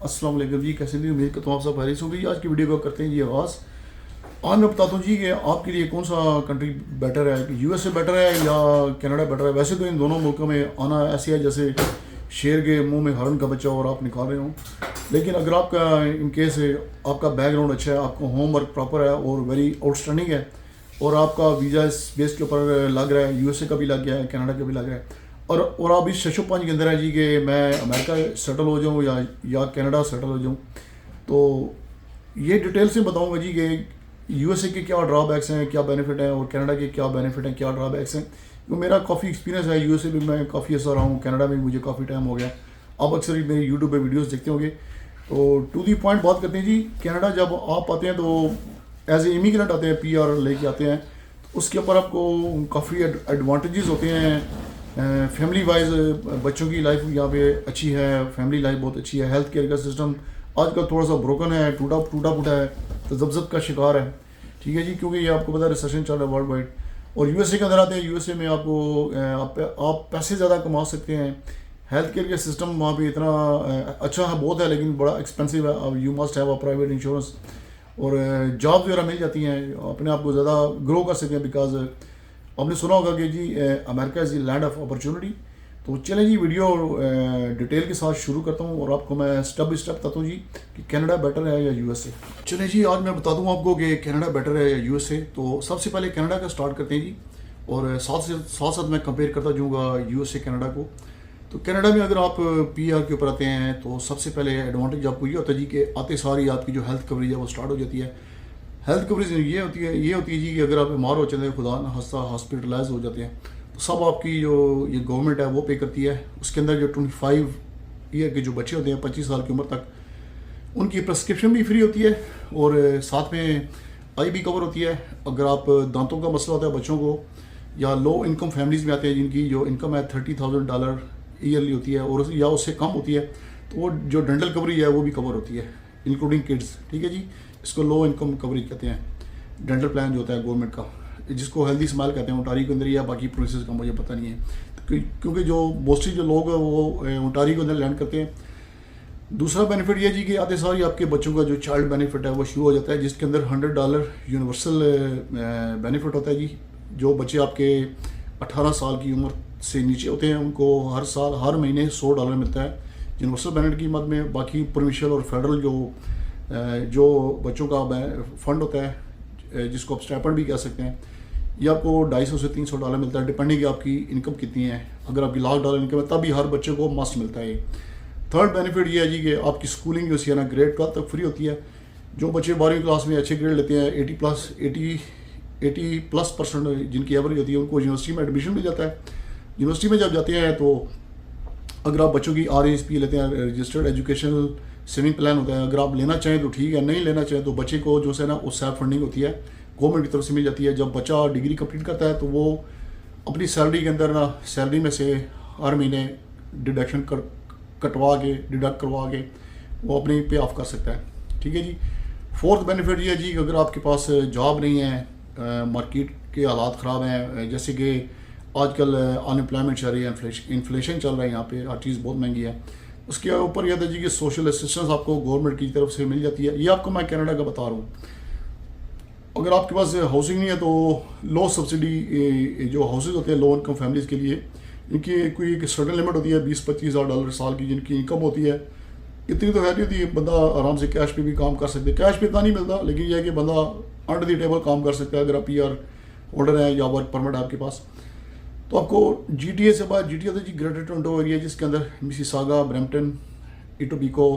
अस्सलाम वालेकुम जी, कैसे भी उम्मीद करता हूँ आप सब खैरियत से होंगे। आज की वीडियो को करते हैं जी आगाज़। आज मैं बताता हूँ जी कि आपके लिए कौन सा कंट्री बेटर है, कि यूएसए बेटर है या कनाडा बेटर है। वैसे तो इन दोनों मुल्कों में आना ऐसे है जैसे शेर के मुंह में हरन का बच्चा और आप निकाल रहे हो। लेकिन अगर आपका इन केस आपका बैकग्राउंड अच्छा है, आपका होमवर्क प्रॉपर है और वेरी आउटस्टैंडिंग है, और आपका वीज़ा इस बेस के ऊपर लग रहा है, यूएसए का भी लग गया है, कनाडा का भी लग रहा है, और आप इस शशोपंज के अंदर है जी कि मैं अमेरिका सेटल हो जाऊँ या कनाडा सेटल हो जाऊँ, तो ये डिटेल से बताऊंगा जी कि यूएसए के क्या ड्रॉबैक्स हैं, क्या बेनिफिट हैं, और कनाडा के क्या बेनिफिट हैं, क्या ड्रॉबैक्स हैं। क्योंकि मेरा काफ़ी एक्सपीरियंस है यूएसए में, मैं काफ़ी ऐसा रहा हूँ, कनाडा में मुझे काफ़ी टाइम हो गया। आप अक्सर ही मेरी यूट्यूब पे वीडियोस देखते होंगे। तो टू दी पॉइंट बात करते हैं जी। कनाडा जब आप आते हैं तो एज ए इमिग्रेंट आते हैं, पीआर लेके आते हैं, तो उसके ऊपर आपको काफ़ी एडवांटेजेस होते हैं। फैमिली वाइज बच्चों की लाइफ यहाँ पे अच्छी है, फैमिली लाइफ बहुत अच्छी है। हेल्थ केयर का सिस्टम आजकल थोड़ा सा ब्रोकन है, टूटा फूटा है, तो जबजब का शिकार है, ठीक है जी, क्योंकि ये आपको पता है रिसेशन चल रहा है वर्ल्ड वाइड। और यूएसए के अंदर आते हैं, यूएसए में आपको आप पैसे ज़्यादा कमा सकते हैं। हेल्थ केयर का सिस्टम वहाँ पे इतना अच्छा है, बहुत है, लेकिन बड़ा एक्सपेंसिव है। You must have a private insurance, और जॉब वगैरह मिल जाती हैं, अपने आप को ज़्यादा ग्रो कर सकते हैं। बिकॉज आपने सुना होगा कि जी America is the land of opportunity. तो चलें जी, वीडियो डिटेल के साथ शुरू करता हूँ और आपको मैं स्टेप बाई स्टेप बताता हूँ जी कि कनाडा बेटर है या यूएसए। चलें जी, आज मैं बता दूँ आपको कि कनाडा बेटर है या यूएसए। तो सबसे पहले कनाडा का स्टार्ट करते हैं जी, और साथ मैं कंपेयर करता जाऊँगा यूएसए कनाडा को। तो कनाडा में अगर आप पीआर के ऊपर आते हैं तो सबसे पहले एडवांटेज आपको ये होता है जी कि आते सारी आपकी जो हेल्थ कवरेज है वो स्टार्ट हो जाती है। हेल्थ कवरेज ये होती है जी कि अगर आप बीमार हो चले, खुदा न खास्ता हॉस्पिटलाइज हो जाते हैं, तो सब आपकी जो ये गवर्नमेंट है वो पे करती है। उसके अंदर जो 25 ईयर के जो बच्चे होते हैं, 25 साल की उम्र तक, उनकी प्रिस्क्रिप्शन भी फ्री होती है, और साथ में आई भी कवर होती है। अगर आप दांतों का मसला होता है बच्चों को, या लो इनकम फैमिलीज़ में आते हैं जिनकी जो इनकम है $30,000 ईयरली होती है और या उससे कम होती है, तो वो जो डेंटल कवरेज है वो भी कवर होती है, इंक्लूडिंग किड्स, ठीक है जी। इसको लो इनकम कवरेज कहते हैं, डेंटल प्लान जो होता है गवर्नमेंट का, जिसको हेल्दी स्माइल कहते हैं ओंटारियो के अंदर, या बाकी प्रोसेस का मुझे पता नहीं है, क्योंकि जो मोस्टली जो लोग हैं वो ओंटारियो के अंदर लैंड करते हैं। दूसरा बेनिफिट ये जी कि आते सारी आपके बच्चों का जो चाइल्ड बेनिफिट है वो शुरू हो जाता है, जिसके अंदर $100 यूनिवर्सल बेनिफिट होता है जी। जो बच्चे आपके 18 साल की उम्र से नीचे होते हैं उनको हर साल हर महीने $100 मिलता है यूनिवर्सल बेनिफिट की मद में। बाकी प्रोविंशियल और फेडरल जो बच्चों का फंड होता है, जिसको आप स्टाइपेंड भी कह सकते हैं, ये आपको $250 से $300 मिलता है, डिपेंडिंग कि आपकी इनकम कितनी है। अगर आपकी $1,00,000 इनकम है तभी हर बच्चे को मस्ट मिलता है। थर्ड बेनिफिट ये है जी कि आपकी स्कूलिंग जो है ना ग्रेड 12 तक फ्री होती है। जो बच्चे 12वीं क्लास में अच्छे ग्रेड लेते हैं, 80+ जिनकी एवरेज होती है, उनको यूनिवर्सिटी में एडमिशन मिल जाता है। यूनिवर्सिटी में जब जाते हैं तो अगर आप बच्चों की RASP लेते हैं, रजिस्टर्ड एजुकेशनल सेविंग प्लान होता है, अगर आप लेना चाहें तो ठीक है, नहीं लेना चाहें तो बच्चे को जो है ना वो सेल्फ फंडिंग होती है, गवर्नमेंट की तरफ से मिल जाती है। जब बच्चा डिग्री कंप्लीट करता है तो वो अपनी सैलरी के अंदर ना, सैलरी में से हर महीने डिडक्ट करवा के वो अपने पे ऑफ कर सकता है, ठीक है जी। फोर्थ बेनिफिट ये है जी कि अगर आपके पास जॉब नहीं है, मार्केट के हालात ख़राब हैं, जैसे कि आजकल अनएम्प्लॉयमेंट चल रही है, इन्फ्लेशन चल रहा है, यहाँ पे हर चीज़ बहुत महंगी है, उसके ऊपर यह था जी कि सोशल असिस्टेंस आपको गवर्नमेंट की तरफ से मिल जाती है। ये आपको मैं कनाडा का बता रहा हूँ। अगर आपके पास हाउसिंग नहीं है तो लो सब्सिडी जो हाउसेज होते हैं लो इनकम फैमिलीज़ के लिए, इनकी कोई एक सर्टन लिमिट होती है $20-25,000 साल की जिनकी इनकम होती है। इतनी तो है नहीं होती, बंदा आराम से कैश पे भी काम कर सकते हैं। कैश पे इतना नहीं मिलता, लेकिन यह है कि बंदा अंडर द टेबल काम कर सकता है अगर आप PR होल्डर है या वर्क परमिट है आपके पास। तो आपको GTA से बाद, GTA होता है जी ग्रेटर टोरंटो एरिया, जिसके अंदर Mississauga, Brampton, Etobicoke,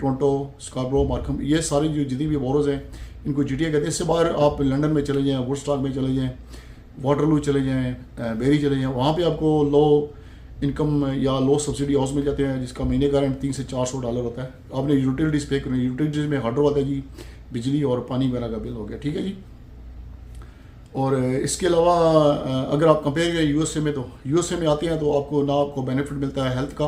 Toronto, Scarborough, Markham, ये सारे जो जितनी भी बोरोज हैं इनको GTA कहते हैं। इससे बाहर आप लंदन में चले जाएँ, वुडस्टॉक में चले जाएँ, वाटरलू चले जाएँ, बेरी चले जाएँ, वहाँ पे आपको लो इनकम या लो सब्सिडी हाउस मिल जाते हैं, जिसका महीने का रेंट $300 से $400 होता है। आपने यूटिलिटीज़ पे करनी, यूटिलिटीज़ में हाइड्रो आता है जी, बिजली और पानी वगैरह का बिल हो गया, ठीक है जी। और इसके अलावा अगर आप कंपेयर करें यूएसए में, तो यूएसए में आते हैं तो आपको बेनिफिट मिलता है हेल्थ का।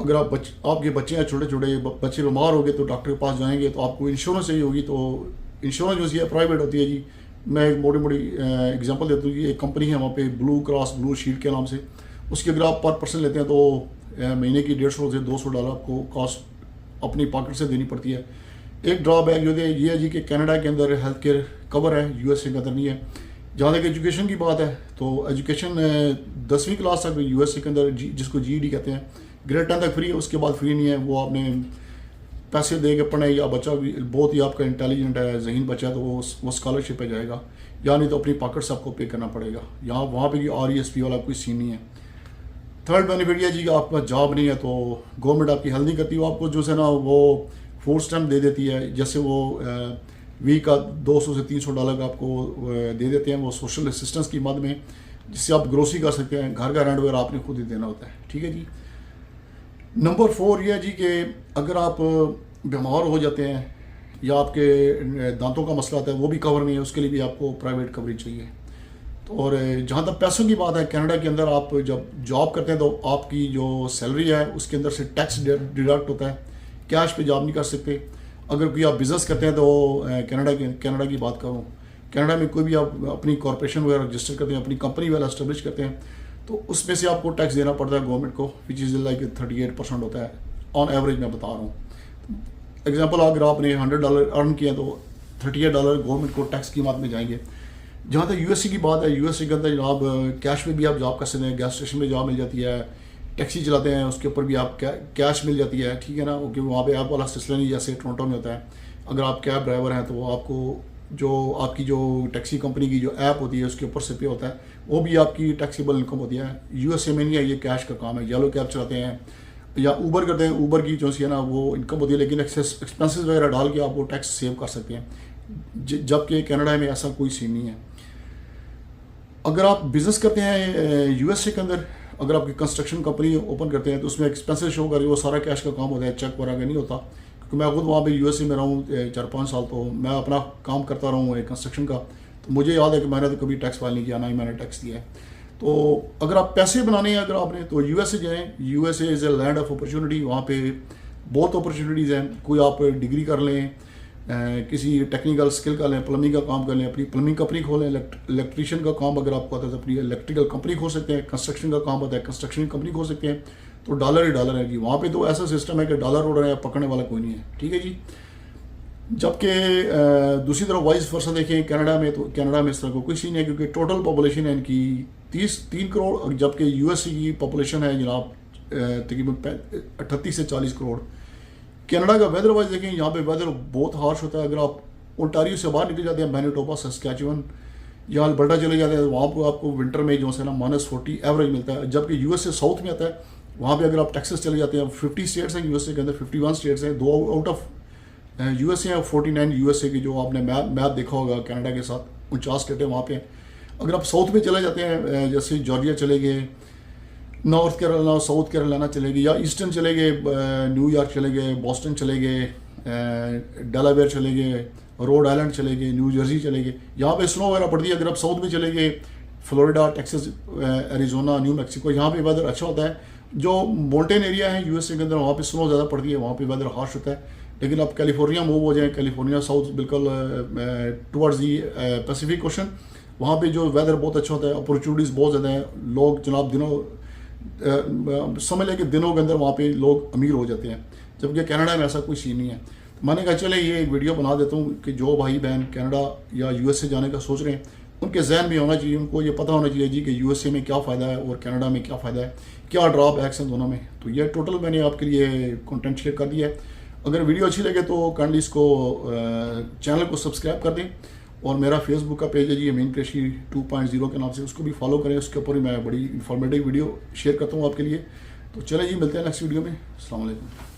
अगर आपके बच्चे हैं, छोटे छोटे बच्चे बीमार हो गए तो डॉक्टर के पास जाएंगे तो आपको इंश्योरेंस चाहिए होगी, तो इंश्योरेंस जो है प्राइवेट होती है जी। मैं एक मोटी एग्जांपल देता हूँ कि एक कंपनी है वहाँ पे ब्लू क्रॉस ब्लू शील्ड के नाम से, उसकी अगर आप पर पर्सन लेते हैं तो महीने की $150 से $200 आपको कॉस्ट अपनी पॉकेट से देनी पड़ती है। एक ड्रॉबैक जो है ये है जी कि कनाडा के अंदर हेल्थ केयर कवर है, यूएसए के अंदर नहीं है। जहाँ तक एजुकेशन की बात है तो एजुकेशन 10वीं क्लास तक यूएसए के अंदर जिसको GED कहते हैं, ग्रेड 10 तक फ्री है, उसके बाद फ्री नहीं है। वो आपने पैसे दे के पढ़े या बच्चा भी बहुत ही आपका इंटेलिजेंट है, ज़हीन बच्चा है तो वो स्कॉलरशिप पे जाएगा, या नहीं तो अपनी पॉकेट से आपको पे करना पड़ेगा। यहाँ वहाँ पे RESP वाला कोई सीन नहीं है। थर्ड बेनिफिट ये जी कि आपका जॉब नहीं है तो गवर्नमेंट आपकी हेल्प नहीं करती, वो आपको जो है ना वो फूड स्टैम्प दे देती है। जैसे वो वीक का $200 से $300 आपको दे देते हैं वो सोशल असिस्टेंस की मद में, जिससे आप ग्रोसरी कर सकते हैं। घर का रेंट वगैरह आपने खुद ही देना होता है, ठीक है जी। नंबर 4 ये है जी कि अगर आप बीमार हो जाते हैं या आपके दांतों का मसला आता है, वो भी कवर नहीं है, उसके लिए भी आपको प्राइवेट कवरेज चाहिए। तो और जहाँ तक पैसों की बात है, कनाडा के अंदर आप जब जॉब करते हैं तो आपकी जो सैलरी है उसके अंदर से टैक्स डिडक्ट होता है, कैश पे जॉब नहीं कर सकते। अगर कोई आप बिज़नेस करते हैं तो कनाडा की बात करूँ, कनाडा में कोई भी आप अपनी कॉर्पोरेशन वगैरह रजिस्टर करते हैं, अपनी कंपनी वाला एस्टेब्लिश करते हैं, तो उसमें से आपको टैक्स देना पड़ता है गवर्नमेंट को, विच इज़ लाइक 38% होता है ऑन एवरेज, मैं बता रहा हूँ। एग्जाम्पल, अगर आपने $100 अर्न किया तो $38 गवर्नमेंट को टैक्स की मद में जाएंगे। जहाँ तक यूएसए की बात है, यूएसए के अंदर जनाब कैश में भी आप जॉब कर सकते हैं, गैस स्टेशन में जॉब मिल जाती है, टैक्सी चलाते हैं उसके ऊपर भी आप कैश मिल जाती है, ठीक है ना, क्योंकि वहाँ पे ऐप वाला सिलसिला नहीं जैसे टोरंटो में होता है। अगर आप कैब ड्राइवर हैं तो आपको जो आपकी जो टैक्सी कंपनी की जो ऐप होती है उसके ऊपर से पे होता है, वो भी आपकी टैक्सीबल इनकम होती है। यूएसए में नहीं है, ये कैश का काम है। येलो कैब चलाते हैं या ऊबर करते हैं, ऊबर की जो है ना वो इनकम होती है, लेकिन एक्सपेंसेस वगैरह डाल के आप वो टैक्स सेव कर सकते हैं, जबकि कनाडा में ऐसा कोई सीन नहीं है। अगर आप बिज़नेस करते हैं यूएसए के अंदर, अगर आपकी कंस्ट्रक्शन कंपनी ओपन करते हैं तो उसमें एक्सपेंसेस शो कर, वो सारा कैश का काम होता है, चेक वगैरह नहीं होता। क्योंकि मैं खुद वहाँ पे यूएसए में रहा हूँ 4-5 साल, तो मैं अपना काम करता रहा हूँ कंस्ट्रक्शन का, तो मुझे याद है कि मैंने तो कभी टैक्स फाइल नहीं किया, ना ही मैंने टैक्स दिया है। तो अगर आप पैसे बनाने हैं अगर आपने, तो यूएसए जाएँ। USA is a land of opportunity, वहाँ पे बहुत अपॉर्चुनिटीज़ हैं। कोई आप डिग्री कर लें, किसी टेक्निकल स्किल का लें, प्लम्बिंग का काम कर लें, अपनी प्लम्बिंग कंपनी खोलें, इलेक्ट्रीशियन का काम अगर आपको आता है तो अपनी इलेक्ट्रिकल कंपनी खोल सकते हैं, कंस्ट्रक्शन का काम होता है कंस्ट्रक्शन की कंपनी खोल सकते हैं। तो डॉलर ही डॉलर है जी, वहाँ पे तो ऐसा सिस्टम है कि डॉलर उड़ रहे हैं, पकड़ने वाला कोई नहीं है, ठीक है जी। जबकि दूसरी तरफ वाइस वर्सा देखें कनाडा में, तो कनाडा में इस तरह को कुछ ही नहीं है, क्योंकि टोटल पॉपुलेशन है इनकी 3 करोड़, जबकि यूएसए की पॉपुलेशन है जनाब तकरीबन 38 से 40 करोड़। कनाडा का वेदर वाइज देखें, यहाँ पे वेदर बहुत हार्श होता है। अगर आप ओंटारियो से बाहर निकल जाते हैं, मैनिटोबा, सस्कैचुअन या अल्बर्टा चले जाते हैं, तो वहाँ पर आपको विंटर में जो है ना -40 एवरेज मिलता है। जबकि यूएसए साउथ में आता है, वहाँ पे अगर आप टेक्सास चले जाते हैं, 50 स्टेट्स हैं यूएसए के अंदर, 51 स्टेट्स हैं, 2 आउट ऑफ यूएसए हैं, 49 यूएसए की जो आपने मैप देखा होगा कनाडा के साथ, 49 स्टेट है वहाँ पे। अगर आप साउथ में चले जाते हैं, जैसे जॉर्जिया चले गए, नॉर्थ कैरोलिना, साउथ कैरोलिना चले गए, या ईस्टर्न चले गए, न्यूयॉर्क चले गए, बॉस्टन चले गए, डेलावेयर चले गए, रोड आइलैंड चले गए, न्यू जर्सी चले गए, यहाँ पे स्नो वगैरह पड़ती है। अगर आप साउथ में चले गए, Florida, Texas, Arizona, new Mexico, यहाँ पे वेदर अच्छा होता है। जो माउंटेन एरिया है यूएसए के अंदर, वहाँ पे स्नो ज़्यादा पड़ती है, वहाँ पे वेदर हार्श होता है। लेकिन आप कैलिफोर्निया मूव हो जाएँ, कैलिफोर्निया साउथ बिल्कुल टुवर्ड्स दी पैसिफिक ओशन, वहाँ पे जो वेदर बहुत अच्छा होता है, अपॉर्चुनिटीज़ बहुत ज़्यादा हैं। लोग जनाब समझ लें कि दिनों के अंदर वहाँ पे लोग अमीर हो जाते हैं, जबकि कनाडा में ऐसा कोई सीन नहीं है। मैंने कहा चले ये एक वीडियो बना देता हूँ कि जो भाई बहन कनाडा या यूएसए जाने का सोच रहे हैं, उनके जहन में होना चाहिए, उनको ये पता होना चाहिए जी कि यूएसए में क्या फ़ायदा है और कनाडा में क्या फ़ायदा है, क्या ड्रॉप बैक्स हैं दोनों में। तो ये टोटल मैंने आपके लिए कंटेंट शेयर कर दिया है। अगर वीडियो अच्छी लगे तो काइंडली इसको चैनल को सब्सक्राइब कर दें, और मेरा फेसबुक का पेज है जी अमीन कुरैशी 2.0 के नाम से, उसको भी फॉलो करें। उसके ऊपर ही मैं बड़ी इंफॉर्मेटिव वीडियो शेयर करता हूँ आपके लिए। तो चले जी, मिलते हैं नेक्स्ट वीडियो में। अस्सलाम वालेकुम।